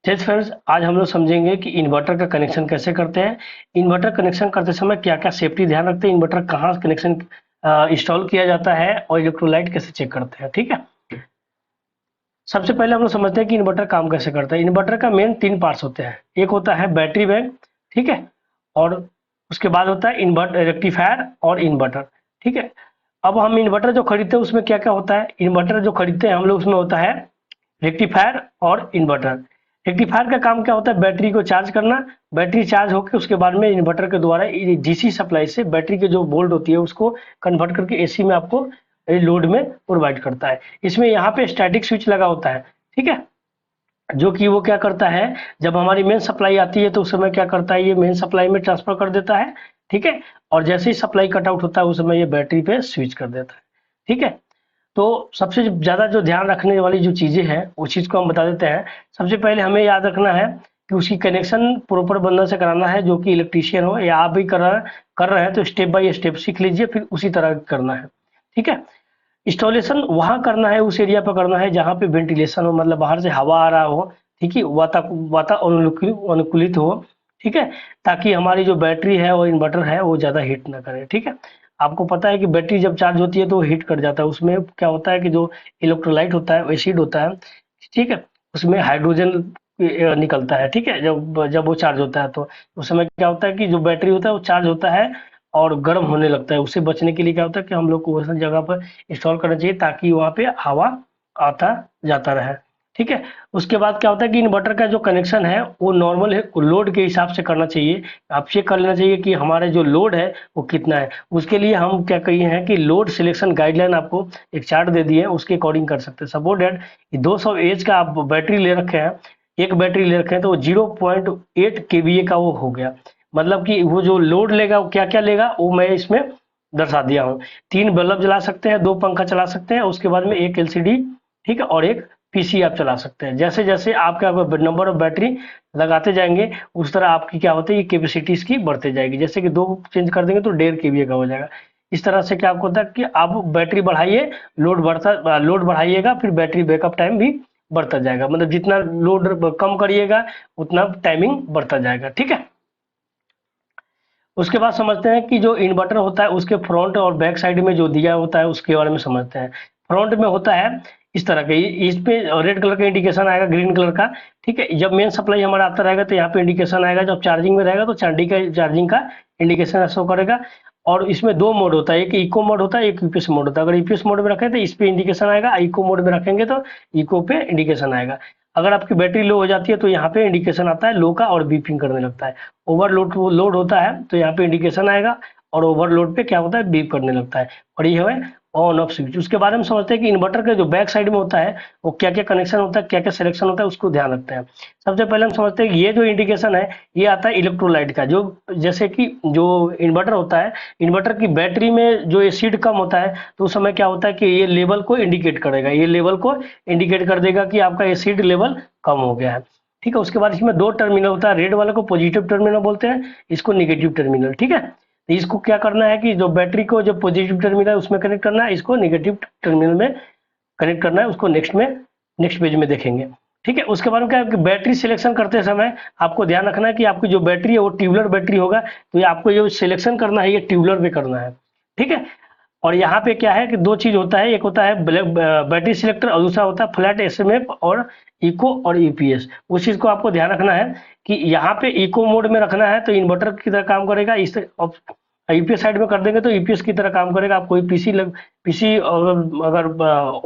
जैसे फ्रेंड्स, आज हम लोग समझेंगे कि इन्वर्टर का कनेक्शन कैसे करते हैं। इन्वर्टर कनेक्शन करते समय क्या क्या सेफ्टी ध्यान रखते हैं, इन्वर्टर कहाँ कनेक्शन इंस्टॉल किया जाता है और इलेक्ट्रोलाइट कैसे चेक करते हैं। ठीक है, सबसे पहले हम लोग समझते हैं कि इन्वर्टर काम कैसे करता है। इन्वर्टर का मेन तीन पार्ट्स होते हैं। एक होता है बैटरी बैंक, ठीक है, और उसके बाद होता है इन्वर्टर रेक्टिफायर और इन्वर्टर। ठीक है, अब हम इन्वर्टर जो खरीदते हैं उसमें क्या क्या होता है। इन्वर्टर जो खरीदते हैं हम लोग उसमें होता है रेक्टिफायर और इन्वर्टर। रेक्टिफायर का काम क्या होता है, बैटरी को चार्ज करना। बैटरी चार्ज होकर उसके बाद में इन्वर्टर के द्वारा डीसी सप्लाई से बैटरी के जो वोल्ट होती है उसको कन्वर्ट करके एसी में आपको लोड में प्रोवाइड करता है। इसमें यहाँ पे स्टैटिक स्विच लगा होता है, ठीक है, जो कि वो क्या करता है, जब हमारी मेन सप्लाई आती है तो उस समय क्या करता है, ये मेन सप्लाई में ट्रांसफर कर देता है। ठीक है, और जैसे ही सप्लाई कट आउट होता है उस समय ये बैटरी पे स्विच कर देता है। ठीक है, तो सबसे ज़्यादा जो ध्यान रखने वाली जो चीज़ें हैं उस चीज़ को हम बता देते हैं। सबसे पहले हमें याद रखना है कि उसकी कनेक्शन प्रॉपर बंदर से कराना है, जो कि इलेक्ट्रीशियन हो या आप भी कर रहे हैं तो स्टेप बाय स्टेप सीख लीजिए, फिर उसी तरह करना है। ठीक है, इंस्टॉलेशन वहाँ करना है, उस एरिया पर करना है जहाँ पे वेंटिलेशन हो, मतलब बाहर से हवा आ रहा हो, ठीक है, अनुकूलित हो। ठीक है, ताकि हमारी जो बैटरी है और इन्वर्टर है वो ज़्यादा हीट ना करे। ठीक है, आपको पता है कि बैटरी जब चार्ज होती है तो हीट कर जाता है। उसमें क्या होता है कि जो इलेक्ट्रोलाइट होता है, एसिड होता है, ठीक है, उसमें हाइड्रोजन निकलता है। ठीक है, जब जब वो चार्ज होता है तो उस समय क्या होता है कि जो बैटरी होता है वो चार्ज होता है और गर्म होने लगता है। उससे बचने के लिए क्या होता है कि हम लोग को वैसी जगह पर इंस्टॉल करना चाहिए ताकि वहाँ पे हवा आता जाता रहे। ठीक है, उसके बाद क्या होता है कि इन्वर्टर का जो कनेक्शन है वो नॉर्मल है, लोड के हिसाब से करना चाहिए। आप चेक कर लेना चाहिए कि हमारे जो लोड है वो कितना है। उसके लिए हम क्या कहिए हैं कि लोड सिलेक्शन गाइडलाइन आपको एक चार्ट दे दिए है, उसके अकॉर्डिंग कर सकते हैं। सपोज डेट 200 एच का आप बैटरी ले रखे हैं, एक बैटरी ले रखे हैं, तो वो 0.8 केवीए का वो हो गया। मतलब कि वो जो लोड लेगा वो क्या क्या लेगा वो मैं इसमें दर्शा दिया हूँ। 3 बल्ब जला सकते हैं, 2 पंखा चला सकते हैं, उसके बाद में एक एलसीडी, ठीक है, और एक पीसी आप चला सकते हैं। जैसे जैसे आपका नंबर ऑफ बैटरी लगाते जाएंगे उस तरह आपकी क्या होती है, कैपेसिटी इसकी बढ़ते जाएगी। जैसे कि 2 चेंज कर देंगे तो 1.5 केवीए का हो जाएगा। इस तरह से क्या आपको होता है कि आप बैटरी बढ़ाइए, लोड बढ़ाइएगा, फिर बैटरी बैकअप टाइम भी बढ़ता जाएगा। मतलब जितना लोड कम करिएगा उतना टाइमिंग बढ़ता जाएगा। ठीक है, उसके बाद समझते हैं कि जो इन्वर्टर होता है उसके फ्रंट और बैक साइड में जो दिया होता है उसके बारे में समझते हैं। फ्रंट में होता है इस तरह के, इस पे रेड कलर का इंडिकेशन आएगा, ग्रीन कलर का। ठीक है, जब मेन सप्लाई हमारा आता रहेगा तो यहाँ पे इंडिकेशन आएगा, जब चार्जिंग में रहेगा तो चार्जिंग का इंडिकेशन शो करेगा। और इसमें 2 मोड होता है, एक इको मोड होता है, एक यूपीएस मोड होता है। अगर यूपीएस मोड में रखें तो इस पे इंडिकेशन आएगा, इको मोड में रखेंगे तो इको पे इंडिकेशन आएगा। अगर आपकी बैटरी लो हो जाती है तो यहाँ पे इंडिकेशन आता है लो का और बीपिंग करने लगता है। ओवरलोड लोड होता है तो यहाँ पे इंडिकेशन आएगा और ओवरलोड पे क्या होता है, बीप करने लगता है। और ये है ऑन ऑफ स्विच। उसके बारे में समझते हैं कि इन्वर्टर का जो बैक साइड में होता है वो क्या क्या कनेक्शन होता है, क्या क्या सिलेक्शन होता है, उसको ध्यान रखते हैं। सबसे पहले हम समझते हैं कि ये जो इंडिकेशन है ये आता है इलेक्ट्रोलाइट का। जो जैसे कि जो इन्वर्टर होता है, इन्वर्टर की बैटरी में जो एसिड कम होता है तो उस समय क्या होता है कि ये लेवल को इंडिकेट करेगा, ये लेवल को इंडिकेट कर देगा कि आपका एसिड लेवल कम हो गया है। ठीक है, उसके बाद इसमें 2 टर्मिनल होता है, रेड वाले को पॉजिटिव टर्मिनल बोलते हैं, इसको निगेटिव टर्मिनल। ठीक है, तो इसको क्या करना है कि जो बैटरी को जो पॉजिटिव टर्मिनल है उसमें कनेक्ट करना है, इसको निगेटिव टर्मिनल में कनेक्ट करना है। उसको नेक्स्ट पेज में देखेंगे। ठीक है, उसके बाद में क्या है कि बैटरी सिलेक्शन करते समय आपको ध्यान रखना है कि आपकी जो बैटरी है वो ट्यूबुलर बैटरी होगा, तो ये आपको जो सिलेक्शन करना है ये ट्यूबुलर पे करना है। ठीक है, और यहाँ पे क्या है कि 2 चीज होता है, एक होता है बैटरी सिलेक्टर और दूसरा होता है फ्लैट एसएमएफ और इको और यूपीएस। उस चीज को आपको ध्यान रखना है कि यहाँ पे इको मोड में रखना है तो इन्वर्टर की तरह काम करेगा, इस यूपीएस साइड में कर देंगे तो यूपीएस की तरह काम करेगा। आप कोई पीसी अगर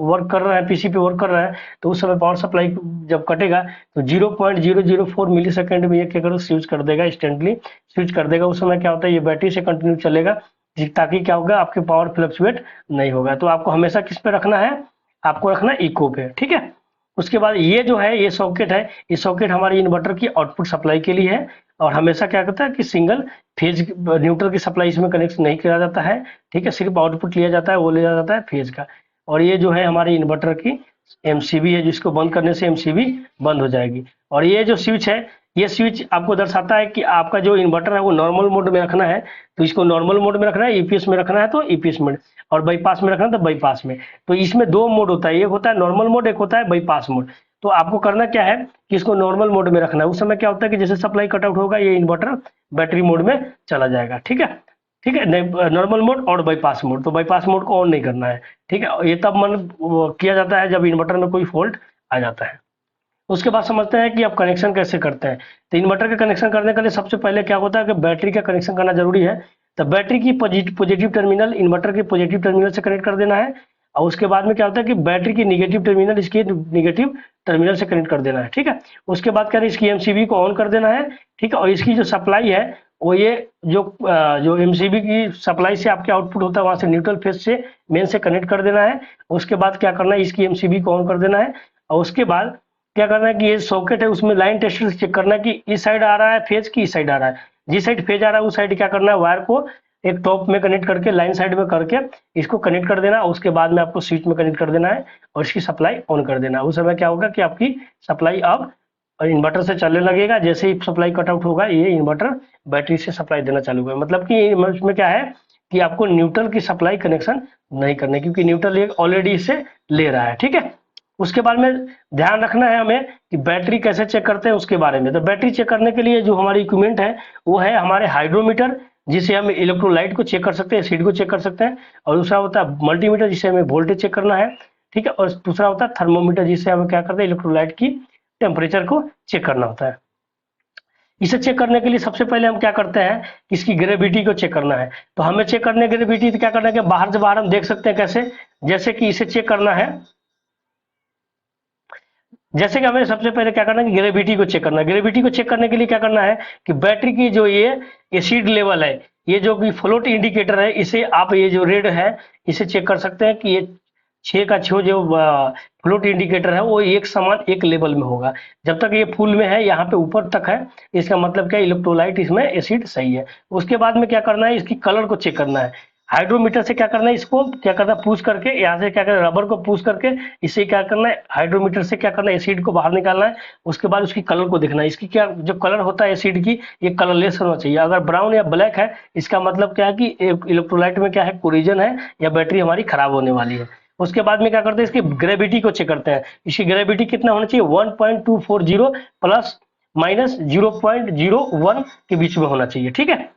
वर्क कर रहा है, पीसी पे वर्क कर रहा है तो उस समय पावर सप्लाई जब कटेगा तो 0.004 मिली सेकेंड में ये क्या करो, स्विच कर देगा, इंस्टेंटली स्विच कर देगा। उस समय क्या होता है ये बैटरी से कंटिन्यू चलेगा, ताकि क्या होगा आपके पावर फ्लक्चुएट नहीं होगा। तो आपको हमेशा किस पे रखना है, आपको रखना है इको पे। ठीक है, उसके बाद ये जो है ये सॉकेट है, ये सॉकेट हमारी इन्वर्टर की आउटपुट सप्लाई के लिए है। और हमेशा क्या करता है कि सिंगल फेज न्यूट्रल की सप्लाई इसमें कनेक्ट नहीं किया जाता है। ठीक है, सिर्फ आउटपुट लिया जाता है, वो लिया जाता है फेज का। और ये जो है हमारी इन्वर्टर की एमसीबी है, जिसको बंद करने से एमसीबी बंद हो जाएगी। और ये जो स्विच है, ये स्विच आपको दर्शाता है कि आपका जो इन्वर्टर है वो नॉर्मल मोड में रखना है तो इसको नॉर्मल मोड में रखना है, ईपीएस में रखना है तो ईपीएस में, और बाईपास में रखना है तो बाईपास में। तो इसमें 2 मोड होता है, एक होता है नॉर्मल मोड, एक होता है बाईपास मोड। तो आपको करना क्या है कि इसको नॉर्मल मोड में रखना है। उस समय क्या होता है कि जैसे सप्लाई कट आउट होगा ये इन्वर्टर बैटरी मोड में चला जाएगा। ठीक है, ठीक है, नॉर्मल मोड और बाईपास मोड, तो बाईपास मोड को ऑन नहीं करना है। ठीक है, ये तब मन किया जाता है जब इन्वर्टर में कोई फॉल्ट आ जाता है। उसके बाद समझते हैं कि आप कनेक्शन कैसे करते हैं। तो इन्वर्टर का कनेक्शन करने के लिए सबसे पहले क्या होता है कि बैटरी का कनेक्शन करना जरूरी है। तो बैटरी की पॉजिटिव टर्मिनल इन्वर्टर के पॉजिटिव टर्मिनल से कनेक्ट कर देना है, और उसके बाद में क्या होता है कि बैटरी की निगेटिव टर्मिनल इसके निगेटिव टर्मिनल से कनेक्ट कर देना है। ठीक है, उसके बाद क्या है इसकी एमसीबी को ऑन कर देना है। ठीक है, और इसकी जो सप्लाई है वो ये जो एमसीबी की सप्लाई से आपके आउटपुट होता है वहां से न्यूट्रल फेज से मेन से कनेक्ट कर देना है। उसके बाद क्या करना है इसकी एमसीबी को ऑन कर देना है, और उसके बाद क्या करना है कि ये सॉकेट है उसमें लाइन टेस्टर से चेक करना है कि इस साइड आ रहा है फेज की इस साइड आ रहा है। जिस साइड फेज आ रहा है उस साइड क्या करना है वायर को एक टॉप में कनेक्ट करके लाइन साइड में करके इसको कनेक्ट कर देना। उसके बाद में आपको स्विच में कनेक्ट कर देना है और इसकी सप्लाई ऑन कर देना है। उस समय क्या होगा कि आपकी सप्लाई अब इन्वर्टर से चलने लगेगा। जैसे ही सप्लाई कट आउट होगा ये इन्वर्टर बैटरी से सप्लाई देना चालू होगा। मतलब कि इसमें क्या है कि आपको न्यूट्रल की सप्लाई कनेक्शन नहीं करना, क्योंकि न्यूट्रल एक ऑलरेडी इससे ले रहा है। ठीक है, उसके बाद में ध्यान रखना है हमें कि बैटरी कैसे चेक करते हैं उसके बारे में। तो बैटरी चेक करने के लिए जो हमारी इक्विपमेंट है वो है हमारे हाइड्रोमीटर, जिसे हम इलेक्ट्रोलाइट को चेक कर सकते हैं, एसिड को चेक कर सकते हैं, और दूसरा होता है मल्टीमीटर जिसे हमें वोल्टेज चेक करना है। ठीक है, और दूसरा होता है थर्मोमीटर जिससे हमें क्या करते हैं इलेक्ट्रोलाइट की टेम्परेचर को चेक करना होता है। इसे चेक करने के लिए सबसे पहले हम क्या करते हैं कि इसकी ग्रेविटी को चेक करना है। तो हमें चेक करने ग्रेविटी तो क्या करना है कि बाहर से बाहर हम देख सकते हैं कैसे, जैसे कि इसे चेक करना है। जैसे कि हमें सबसे पहले क्या करना है कि ग्रेविटी को चेक करना है। ग्रेविटी को चेक करने के लिए क्या करना है कि बैटरी की जो ये एसिड लेवल है, ये जो कि फ्लोट इंडिकेटर है, इसे आप ये जो रेड है इसे चेक कर सकते हैं कि ये 6 का 6 जो फ्लोट इंडिकेटर है वो एक समान एक लेवल में होगा। जब तक ये फुल में है यहाँ पे ऊपर तक है, इसका मतलब क्या इलेक्ट्रोलाइट इसमें एसिड सही है। उसके बाद में क्या करना है इसकी कलर को चेक करना है। हाइड्रोमीटर से क्या करना है इसको क्या करना है पुश करके, यहाँ से क्या करना है रबर को पुश करके इसे क्या करना है हाइड्रोमीटर से क्या करना है एसिड को बाहर निकालना है। उसके बाद उसकी कलर को देखना है। इसकी क्या जो कलर होता है एसिड की ये कलरलेस होना चाहिए। अगर ब्राउन या ब्लैक है इसका मतलब क्या है कि इलेक्ट्रोलाइट में क्या है कोलिजन है या बैटरी हमारी खराब होने वाली है। उसके बाद में क्या करते हैं इसकी ग्रेविटी को चेक करते हैं। इसकी ग्रेविटी कितना होना चाहिए 1.240 प्लस माइनस 0.01 के बीच में होना चाहिए। ठीक है,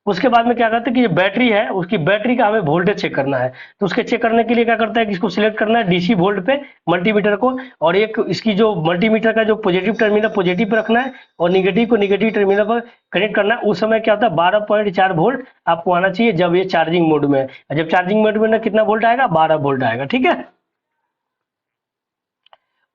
उसके बाद में क्या करते हैं कि जो बैटरी है उसकी बैटरी का हमें वोल्टेज चेक करना है। तो उसके चेक करने के लिए क्या करता है कि इसको सिलेक्ट करना है डीसी वोल्ट पे मल्टीमीटर को, और एक इसकी जो मल्टीमीटर का जो पॉजिटिव टर्मिनल पॉजिटिव पे रखना है और निगेटिव को निगेटिव टर्मिनल पर कनेक्ट करना है। उस समय क्या होता है 12.4 वोल्ट आपको आना चाहिए जब ये चार्जिंग मोड में है। जब चार्जिंग मोड में ना कितना वोल्ट आएगा 12 वोल्ट आएगा। ठीक है,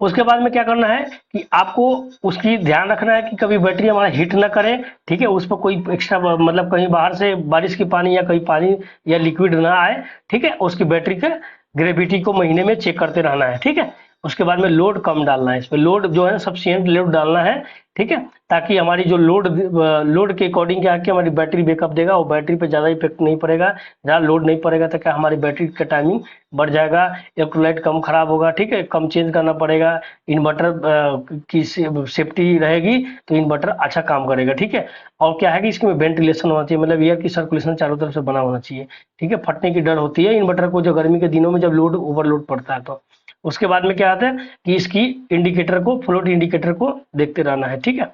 उसके बाद में क्या करना है कि आपको उसकी ध्यान रखना है कि कभी बैटरी हमारा हीट ना करे। ठीक है, उस पर कोई एक्स्ट्रा मतलब कहीं बाहर से बारिश की पानी या कहीं पानी या लिक्विड ना आए। ठीक है, उसकी बैटरी के ग्रेविटी को महीने में चेक करते रहना है। ठीक है, उसके बाद में लोड कम डालना है, इसमें लोड जो है सफिशिएंट लोड डालना है। ठीक है, ताकि हमारी जो लोड के अकॉर्डिंग क्या है कि हमारी बैटरी बैकअप देगा और बैटरी पे ज़्यादा इफेक्ट नहीं पड़ेगा। ज़्यादा लोड नहीं पड़ेगा तो क्या हमारी बैटरी का टाइमिंग बढ़ जाएगा, इलेक्ट्रोलाइट कम खराब होगा। ठीक है, कम चेंज करना पड़ेगा, इन्वर्टर की सेफ्टी रहेगी तो इन्वर्टर अच्छा काम करेगा। ठीक है, और क्या है कि इसमें वेंटिलेशन होना चाहिए, मतलब एयर की सर्कुलेशन चारों तरफ से बना होना चाहिए। ठीक है, फटने की डर होती है इन्वर्टर को जो गर्मी के दिनों में जब लोड ओवरलोड पड़ता है तो। उसके बाद में क्या आता है कि इसकी इंडिकेटर को फ्लोट इंडिकेटर को देखते रहना है। ठीक है,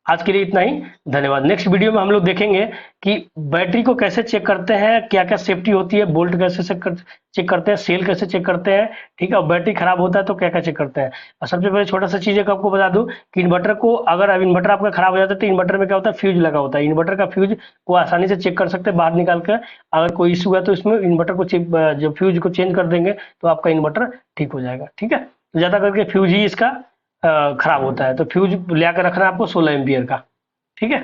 आज के लिए इतना ही, धन्यवाद। नेक्स्ट वीडियो में हम लोग देखेंगे कि बैटरी को कैसे चेक करते हैं, क्या क्या सेफ्टी होती है, बोल्ट कैसे चेक करते हैं, सेल कैसे चेक करते हैं। ठीक है, और बैटरी खराब होता है तो क्या क्या चेक करते हैं। और सबसे पहले छोटा सा चीज है कि आपको बता दूं कि इन्वर्टर को अगर अब इन्वर्टर आपका खराब हो जाता है तो इन्वर्टर में क्या होता है फ्यूज लगा होता है। इन्वर्टर का फ्यूज को आसानी से चेक कर सकते हैं बाहर निकाल कर। अगर कोई इशू है तो इसमें इन्वर्टर को जो फ्यूज को चेंज कर देंगे तो आपका इन्वर्टर ठीक हो जाएगा। ठीक है, तो ज्यादा करके फ्यूज ही इसका खराब होता है, तो फ्यूज ले आकर रखना है आपको 16 एम्पियर का। ठीक है।